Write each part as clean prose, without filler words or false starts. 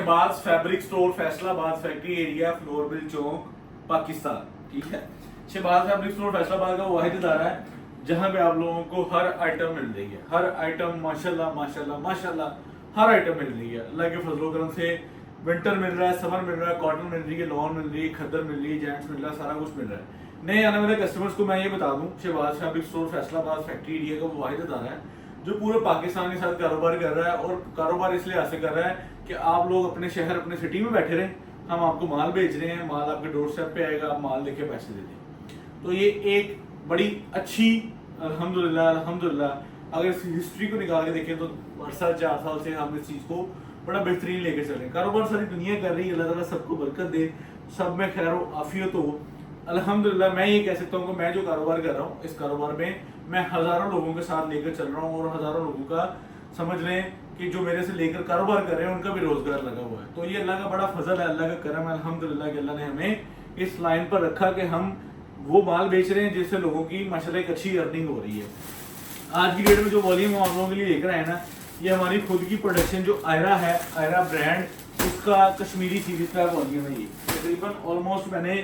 Shahbaz fabric store Faisalabad factory area flour mill chowk Pakistan. ठीक है, Shahbaz fabric store Faisalabad का वाहिद इदारा है जहां पे आप लोगों को हर आइटम मिल रही है। हर आइटम माशाल्लाह माशाल्लाह माशाल्लाह हर आइटम मिल रही है। अल्लाह के फजलो करम से विंटर मिल रहा है, समर मिल रहा है, कॉटन मिल रही है, लॉन मिल रही है, खद्दर मिल रही है, जेंट्स मिल रहा है, सारा कुछ मिल रहा है। नए आने वाले कस्टमर्स को मैं ये बता दूं, Shahbaz fabric store Faisalabad factory area का वाहिद इदारा है जो पूरे पाकिस्तान के साथ कारोबार कर रहा है। और कारोबार इसलिए हासिल कर रहा है कि आप लोग अपने शहर अपने सिटी में बैठे रहें, हम आपको माल भेज रहे हैं, माल आपके डोर स्टेप पे आएगा, आप माल लेके पैसे दे दें। तो ये एक बड़ी अच्छी अल्हम्दुलिल्लाह अल्हम्दुलिल्लाह अगर इस हिस्ट्री को निकाल के देखें तो 4 साल से हम इस चीज़ को बड़ा बेहतरीन लेकर चल रहे हैं। कारोबार सारी दुनिया कर रही है, अल्लाह ताला सबको बरकत दे, सब में खैर आफियत हो। अल्हम्दुलिल्लाह मैं ये कह सकता हूँ कि मैं जो कारोबार कर रहा हूँ इस कारोबार में मैं हज़ारों लोगों के साथ लेकर चल रहा हूँ और हज़ारों लोगों का समझ लें कि जो मेरे से लेकर कारोबार कर रहे हैं उनका भी रोजगार लगा हुआ है। तो ये अल्लाह का बड़ा फजल है, अल्लाह का करम है अल्हम्दुलिल्लाह कि अल्लाह ने हमें इस लाइन पर रखा कि हम वो माल बेच रहे हैं जिससे लोगों की माशाल्लाह एक अच्छी अर्निंग हो रही है। आज की डेट में जो वॉल्यूम हम आप लोगों के लिए लेकर आए ना, ये हमारी खुद की प्रोडक्शन जो आयरा है, आयरा ब्रांड, उसका कश्मीरी सीरीज का वॉल्यूम है। ये तकरीबन ऑलमोस्ट मैंने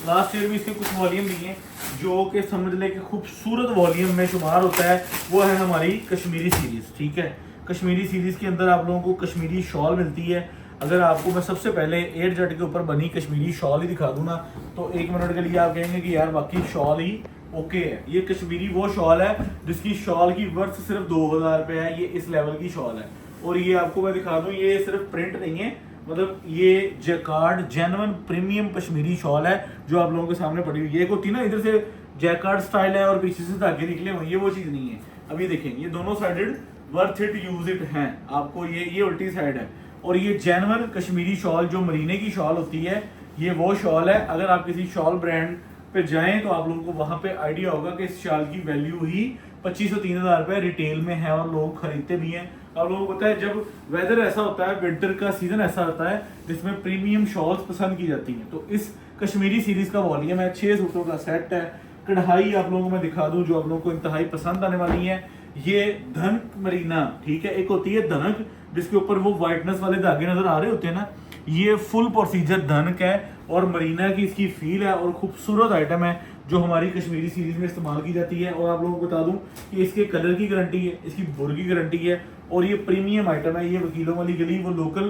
लास्ट ईयर भी इसके कुछ वॉल्यूम लिए जो कि समझ ले कि खूबसूरत वॉल्यूम में शुमार होता है, वो है हमारी कश्मीरी सीरीज। ठीक है, कश्मीरी सीरीज के अंदर आप लोगों को कश्मीरी शॉल मिलती है। अगर आपको मैं सबसे पहले 8 जट के ऊपर बनी कश्मीरी शॉल ही दिखा दूँ ना तो 1 मिनट के लिए आप कहेंगे कि यार बाकी शॉल ही ओके है। ये कश्मीरी वो शॉल है जिसकी शॉल की वर्थ सिर्फ 2000 रुपये है। ये इस लेवल की शॉल है और ये आपको मैं दिखा दूँ, ये सिर्फ प्रिंट नहीं है, मतलब ये jacquard genuine premium Kashmiri shawl है जो आप लोगों के सामने पड़ी हुई है। एक होती है ना इधर से जैकार्ड स्टाइल है और पीछे से धागे निकले हुए, ये वो चीज़ नहीं है। अभी देखें ये दोनों sided worth it use it हैं आपको, ये उल्टी साइड है और ये जेन्युइन कश्मीरी शॉल जो मरीने की शॉल होती है, ये वो शॉल है। अगर आप किसी शॉल ब्रांड पे जाएं तो आप लोगों को वहां पे आइडिया होगा कि इस शॉल की वैल्यू ही 2500-3000 रुपये रिटेल में है और लोग खरीदते भी हैं। आप लोगों को पता है जब वेदर ऐसा होता है, विंटर का सीजन ऐसा होता है जिसमें प्रीमियम शॉल्स पसंद की जाती हैं। तो इस कश्मीरी सीरीज का वॉल्यूम है, 6 सूटों का सेट है। कढ़ाई आप लोगों को मैं दिखा दूं जो आप लोगों को इंतहाई पसंद आने वाली है। ये धनक मरीना, ठीक है, एक होती है धनक जिसके ऊपर वो वाइटनेस वाले धागे नजर आ रहे होते हैं ना, ये फुल प्रोसीजर धनक है और मरीना की इसकी फील है और खूबसूरत आइटम है जो हमारी कश्मीरी सीरीज में इस्तेमाल की जाती है। और आप लोगों को बता दूं कि इसके कलर की गारंटी है, इसकी बुर की गारंटी है और ये प्रीमियम आइटम है। ये वकीलों वाली गली वो लोकल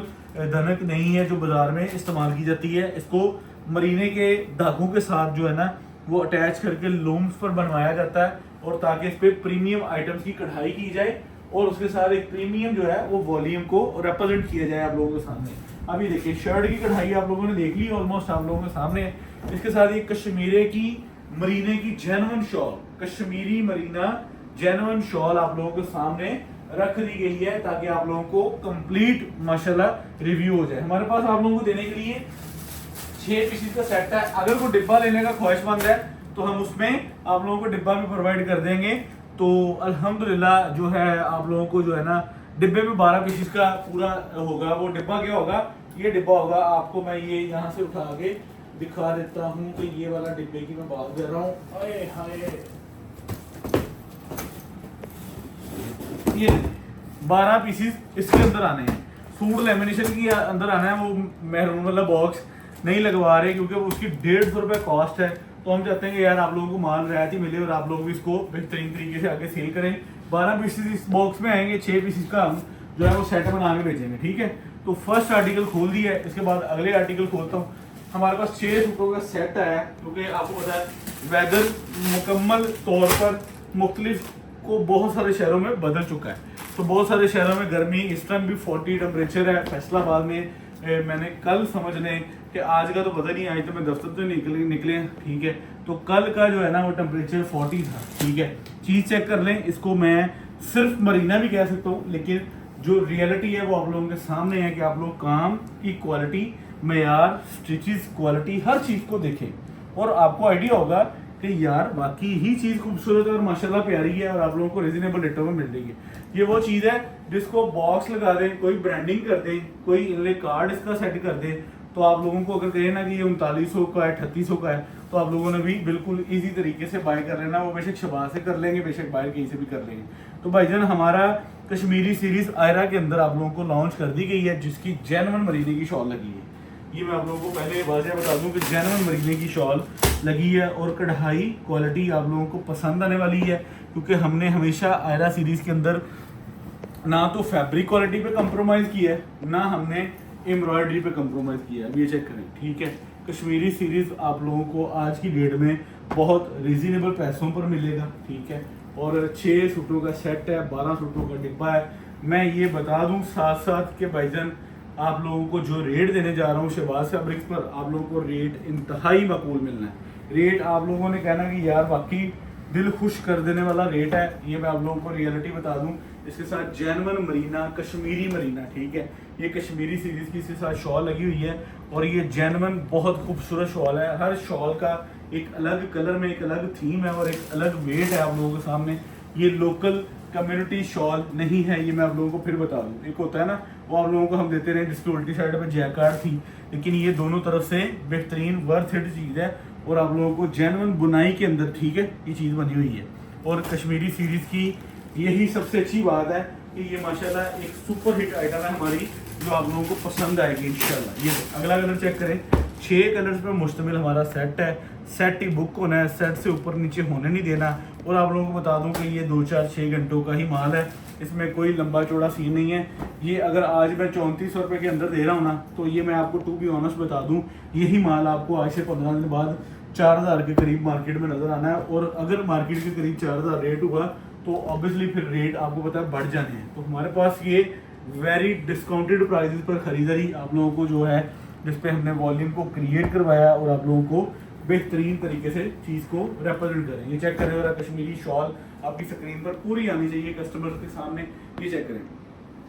धनक नहीं है जो बाजार में इस्तेमाल की जाती है। इसको मरीने के धागों के साथ जो है ना वो अटैच करके लूम्स पर बनवाया जाता है और ताकि इस पे प्रीमियम आइटम्स की कढ़ाई की जाए और उसके साथ एक प्रीमियम जो है वो वॉल्यूम को रिप्रेजेंट किया जाए आप लोगों के सामने। अभी देखिए शर्ट की कढ़ाई आप लोगों ने देख ली ऑलमोस्ट आप लोगों के सामने। इसके साथ ये कश्मीरे की मरीने की genuine shawl, Kashmiri Marina genuine shawl आप लोगों के सामने रख दी गई है ताकि आप लोगों को कंप्लीट माशाल्लाह रिव्यू हो जाए। हमारे पास आप लोगों को देने के लिए 6 पीसेस का सेट है। अगर कोई डिब्बा लेने का ख्वाहिशमंद है तो हम उसमें आप लोगों को डिब्बा भी प्रोवाइड कर देंगे। तो अल्हम्दुलिल्लाह जो है आप लोगों को जो है ना डिब्बे में 12 पीसेस का पूरा होगा। वो डिब्बा क्या होगा, ये डिब्बा होगा, आपको मैं ये यहाँ से उठा के दिखा देता हूँ कि ये वाला डिब्बे की मैं बात कर रहा हूँ। अरे हाय, ये 12 पीसेस इसके अंदर आने हैं। फूड लेमिनेशन की अंदर आना है, वो मेहरून वाला बॉक्स नहीं लगवा रहे क्योंकि वो उसकी 150 रुपये कॉस्ट है। तो हम चाहते हैं कि यार आप लोगों को माल रियायती मिले और आप लोग भी इसको बेहतरीन तरीके से आगे सेल करें। 12 पीसेस इस बॉक्स में आएंगे, 6 पीसेस का हम जो है वो सेट बना के भेजेंगे। ठीक है, तो फर्स्ट आर्टिकल खोल दिया है, इसके बाद अगले आर्टिकल खोलता हूँ। हमारे पास 6 सूटों का सेट है क्योंकि आपको पता है वेदर मुकम्मल तौर पर मुख्तलिफ को बहुत सारे शहरों में बदल चुका है। तो बहुत सारे शहरों में गर्मी इस टाइम भी 40 टेम्परेचर है। फैसलाबाद में मैंने कल समझ लें कि आज का तो पता नहीं, आज तो मैं दफ्तर तो निकले ठीक है, तो कल का जो है ना वो टेम्परेचर 40 था। ठीक है, चीज़ चेक कर लें। इसको मैं सिर्फ मरीना भी कह सकता हूँ लेकिन जो रियलिटी है वो आप लोगों के सामने है कि आप लोग काम की क्वालिटी, मेयार, स्टिचेस क्वालिटी हर चीज़ को देखें और आपको आइडिया होगा कि यार बाकी ही चीज़ खूबसूरत और माशाल्लाह प्यारी है और आप लोगों को रिजनेबल रेटों में मिल रही है। ये वो चीज़ है जिसको बॉक्स लगा दें, कोई ब्रांडिंग कर दें, कोई इनले कार्ड इसका सेट कर दें, तो आप लोगों को अगर कहें ना कि ये 3900 का है, 3800 का है, तो आप लोगों ने भी बिल्कुल ईजी तरीके से बाय कर लेना। वो बेशक शहबाज से कर लेंगे, बेशक बाहर कहीं से भी कर लेंगे। तो भाईजान हमारा कश्मीरी सीरीज आयरा के अंदर आप लोगों को लॉन्च कर दी गई है, जिसकी जेन्युइन मरीने की शॉल लगी है। ये मैं आप लोगों को पहले वाज़ेह बता दूं कि जेन्युइन मरीने की शॉल लगी है और कढ़ाई क्वालिटी आप लोगों को पसंद आने वाली है, क्योंकि हमने हमेशा आयरा सीरीज़ के अंदर ना तो फैब्रिक क्वालिटी पे कंप्रोमाइज़ किया है, ना हमने एम्ब्रॉयडरी पे कंप्रोमाइज़ किया है। अब ये चेक करें, ठीक है। कश्मीरी सीरीज़ आप लोगों को आज की डेट में बहुत रीज़नेबल पैसों पर मिलेगा, ठीक है। और 6 सूटों का सेट है, 12 सूटों का डिब्बा है। मैं ये बता दूं साथ साथ कि भाईजान आप लोगों को जो रेट देने जा रहा हूँ शहबाज फैब्रिक्स पर, आप लोगों को रेट इंतहाई मकबूल मिलना है। रेट आप लोगों ने कहना कि यार वाकई दिल खुश कर देने वाला रेट है। ये मैं आप लोगों को रियलिटी बता दूं। इसके साथ जेन्युइन मरीना, कश्मीरी मरीना, ठीक है। ये कश्मीरी सीरीज़ की इसके साथ शॉल लगी हुई है और ये जेन्युइन बहुत खूबसूरत शॉल है। हर शॉल का एक अलग कलर में एक अलग थीम है और एक अलग वेट है आप लोगों के सामने। ये लोकल कम्युनिटी शॉल नहीं है, ये मैं आप लोगों को फिर बता दूं। एक होता है ना, वो आप लोगों को हम देते रहे जिसकी उल्टी साइड पे जैकार्ड थी, लेकिन ये दोनों तरफ से बेहतरीन वर्थ इट चीज़ है और आप लोगों को जेन्युइन बुनाई के अंदर, ठीक है, ये चीज़ बनी हुई है। और कश्मीरी सीरीज़ की यही सबसे अच्छी बात है कि ये माशाल्लाह एक सुपर हिट आइटम है हमारी, जो आप लोगों को पसंद आएगी इंशाल्लाह। ये अगला कलर चेक करें, 6 कलर्स पर मुश्तमिल हमारा सेट है। सेट ही बुक होना है, सेट से ऊपर नीचे होने नहीं देना। और आप लोगों को बता दूं कि ये 2 4 6 घंटों का ही माल है, इसमें कोई लंबा चौड़ा सीन नहीं है। ये अगर आज मैं 3400 रुपये के अंदर दे रहा हूँ ना, तो ये मैं आपको टू बी ऑनेस्ट बता दूं, यही माल आपको आज से 15 दिन बाद 4000 के करीब मार्केट में नज़र आना है। और अगर मार्केट के करीब 4000 रेट हुआ तो ऑब्वियसली फिर रेट आपको पता है बढ़ जाने हैं। तो हमारे पास ये वेरी डिस्काउंटेड प्राइसेस पर ख़रीदारी आप लोगों को जो है, जिस पे हमने वॉल्यूम को क्रिएट करवाया और आप लोगों को बेहतरीन तरीके से चीज़ को रिप्रेजेंट करें। ये चेक करें, और कश्मीरी शॉल आपकी स्क्रीन पर पूरी आनी चाहिए कस्टमर के सामने। ये चेक करें,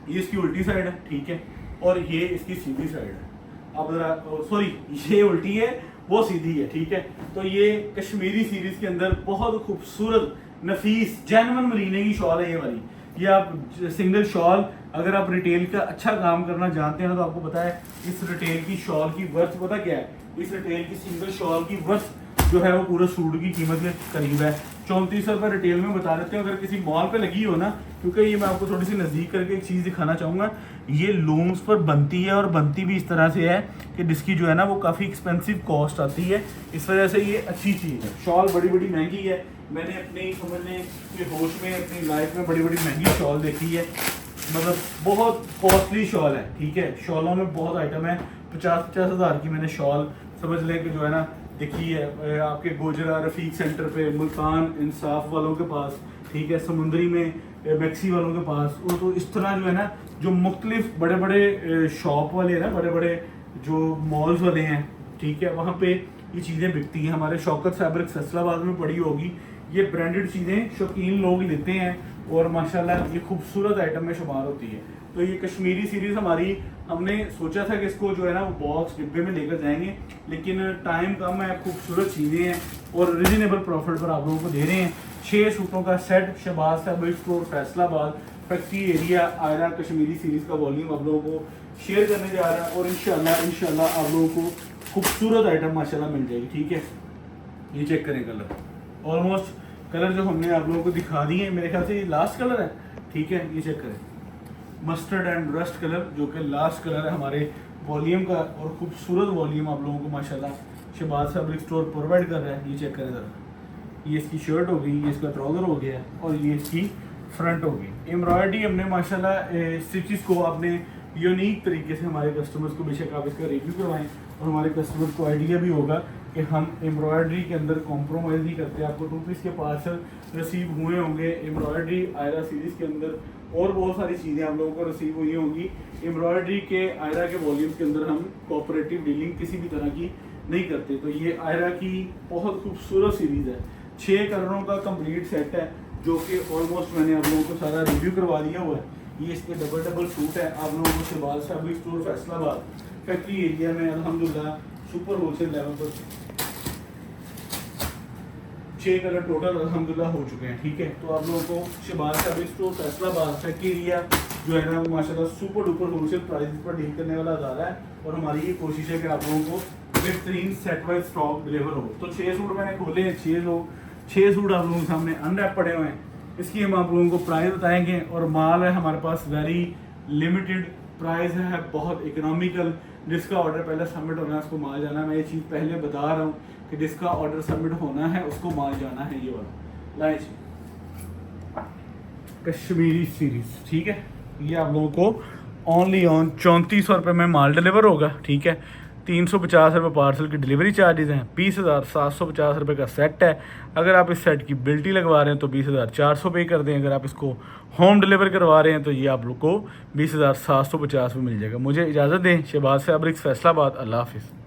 ये इसकी उल्टी साइड है, ठीक है, और ये इसकी सीधी साइड है। अब जरा सॉरी, ये उल्टी है वो सीधी है, ठीक है। तो ये कश्मीरी सीरीज के अंदर बहुत खूबसूरत नफीस जेन्युइन मरीने की शॉल है ये वाली। ये आप सिंगल शॉल अगर आप रिटेल का अच्छा काम करना जानते हैं तो आपको पता है इस रिटेल की शॉल की वर्थ पता क्या है। इस रिटेल की सिंगल शॉल की वर्थ जो है वो पूरे सूट की कीमत के करीब है। 3400 रुपये रिटेल में बता देते हैं। अगर किसी मॉल पे लगी हो ना, क्योंकि ये मैं आपको थोड़ी सी नज़दीक करके एक चीज़ दिखाना चाहूँगा। ये लूम्स पर बनती है और बनती भी इस तरह से है कि जिसकी जो है ना वो काफ़ी एक्सपेंसिव कॉस्ट आती है, इस वजह से ये अच्छी चीज़ है। शॉल बड़ी बड़ी महंगी है, मैंने अपनी समझने के होश में अपनी लाइफ में बड़ी बड़ी महंगी शॉल देखी है, मतलब बहुत कॉस्टली शॉल है, ठीक है। शॉलों में बहुत आइटम है, 50-50 हज़ार की मैंने शॉल समझ लें कि जो है ना देखी है आपके गोजरा रफ़ीक सेंटर पे, मुल्तान इंसाफ वालों के पास, ठीक है, समुंदरी में मैक्सी वालों के पास। और तो इस तरह जो है ना जो मुख्तलिफ बड़े बड़े शॉप वाले हैं ना, बड़े बड़े जो मॉल्स वाले हैं, ठीक है, वहाँ पे ये चीज़ें बिकती हैं। हमारे शौकत फैब्रिक फैसलाबाद में पड़ी होगी, ये ब्रांडेड चीज़ें शौकीन लोग लेते हैं और माशाल्लाह ये खूबसूरत आइटम में शुमार होती है। तो ये कश्मीरी सीरीज़ हमारी, हमने सोचा था कि इसको जो है ना वो बॉक्स डिब्बे में लेकर जाएंगे, लेकिन टाइम कम है, खूबसूरत चीज़ें हैं और रिजनेबल प्रॉफिट पर आप लोगों को दे रहे हैं। 6 सूटों का set, Shahbaz fabric store Faisalabad factory area, Ayra Kashmiri series का वॉल्यूम आप लोगों को शेयर करने जा रहा है और इंशाल्लाह आप लोगों को खूबसूरत आइटम माशाल्लाह मिल जाएगी, ठीक है। ये चेक करें कलर, ऑलमोस्ट कलर जो हमने आप लोगों को दिखा दिए, मेरे ख्याल से ये लास्ट कलर है, ठीक है। ये चेक करें, मस्टर्ड एंड रस्ट कलर जो कि लास्ट कलर है हमारे वॉल्यूम का, और खूबसूरत वॉल्यूम आप लोगों को माशाल्लाह शहबाज फैब्रिक स्टोर प्रोवाइड कर रहा है। ये चेक करें ज़रा, ये इसकी शर्ट हो गई, ये इसका ट्राउज़र हो गया और ये इसकी फ्रंट हो गई। एम्ब्रॉयडरी हमने माशाल्लाह स्टिचेस को आपने यूनिक तरीके से हमारे कस्टमर्स को, बेशक आप इसका रिव्यू करवाएं और हमारे कस्टमर्स को आइडिया भी होगा कि हम एम्ब्रॉयडरी के अंदर कॉम्प्रोमाइज़ नहीं करते। आपको 2 पीस के पार्सल रिसीव हुए होंगे एम्ब्रॉयडरी आयरा सीरीज़ के अंदर, और बहुत सारी चीज़ें आप लोगों को रिसीव हुई होंगी एम्ब्रॉयडरी के आयरा के वॉल्यूम के अंदर। हम कोऑपरेटिव डीलिंग किसी भी तरह की नहीं करते। तो ये आयरा की बहुत खूबसूरत सीरीज़ है, 6 कलरों का कंप्लीट सेट है, जो कि ऑलमोस्ट मैंने आप लोगों को सारा रिव्यू करवा दिया हुआ है। ये इसके डबल सूट है आप लोगों को Shahbaz fabric store Faisalabad factory area में अल्हम्दुलिल्लाह सुपर होलसेल लेवल पर 6 कलर टोटल अल्हम्दुलिल्लाह हो चुके हैं, ठीक है। तो आप लोगों को Shahbaz fabric store Faisalabad factory area जो है ना वो माशाल्लाह सुपर डुपर होलसेल प्राइस पर डील करने वाला अदारा है, और हमारी ये कोशिश है कि आप लोगों को बेहतरीन सेट वाइज स्टॉक डिलीवर हो। तो 6 सूट मैंने खोले हैं, 6 सूट आप लोगों के सामने अनरैप पड़े हुए हैं। इसकी हम आप लोगों को प्राइस बताएंगे। और माल है हमारे पास वेरी लिमिटेड, प्राइस है बहुत इकोनॉमिकल। जिसका ऑर्डर पहले सबमिट होना है उसको माल जाना है। मैं ये चीज़ पहले बता रहा हूँ कि जिसका ऑर्डर सबमिट होना है उसको माल जाना है। ये वाला लाइट कश्मीरी सीरीज, ठीक है। ये आप लोगों को ओनली ऑन 3400 रुपये में माल डिलीवर होगा, ठीक है। 350 रुपये पार्सल की डिलीवरी चार्जेस हैं। 20,750 रुपये का सेट है। अगर आप इस सेट की बिल्टी लगवा रहे हैं तो 20,400 पे कर दें। अगर आप इसको होम डिलीवर करवा रहे हैं तो ये आप लोग को 20,750 में मिल जाएगा। मुझे इजाज़त दें। शहबाज फैब्रिक्स, फैसलाबाद। अल्लाह हाफिज़।